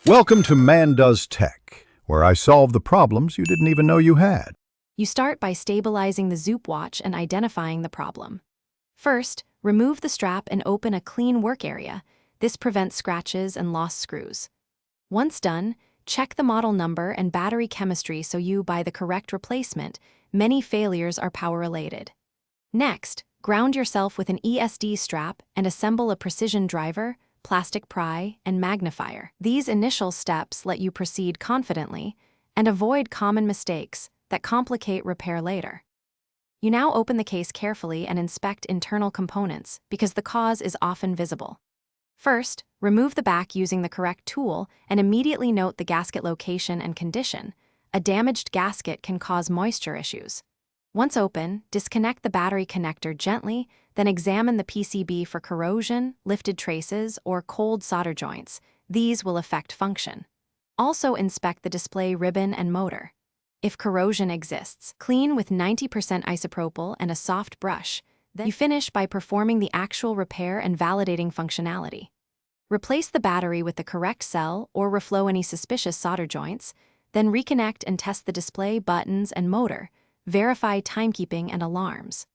Welcome to Man Does Tech, where I solve the problems you didn't even know you had. You start by stabilizing the Zoop Watch and identifying the problem. First, remove the strap and open a clean work area. This prevents scratches and lost screws. Once done, check the model number and battery chemistry so you buy the correct replacement. Many failures are power-related. Next, ground yourself with an ESD strap and assemble a precision driver, plastic pry, and magnifier. These initial steps let you proceed confidently and avoid common mistakes that complicate repair later. You now open the case carefully and inspect internal components because the cause is often visible. First, remove the back using the correct tool and immediately note the gasket location and condition. A damaged gasket can cause moisture issues. Once open, disconnect the battery connector gently, then examine the PCB for corrosion, lifted traces, or cold solder joints. These will affect function. Also inspect the display ribbon and motor. If corrosion exists, clean with 90% isopropyl and a soft brush. Then you finish by performing the actual repair and validating functionality. Replace the battery with the correct cell or reflow any suspicious solder joints, then reconnect and test the display, buttons, and motor. Verify timekeeping and alarms.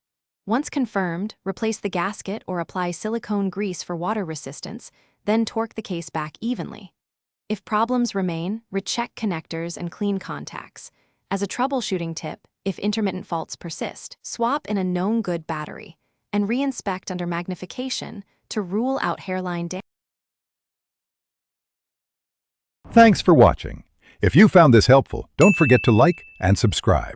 Once confirmed, replace the gasket or apply silicone grease for water resistance, then torque the case back evenly. If problems remain, recheck connectors and clean contacts. As a troubleshooting tip, if intermittent faults persist, swap in a known good battery and reinspect under magnification to rule out hairline damage. Thanks for watching. If you found this helpful, don't forget to like and subscribe.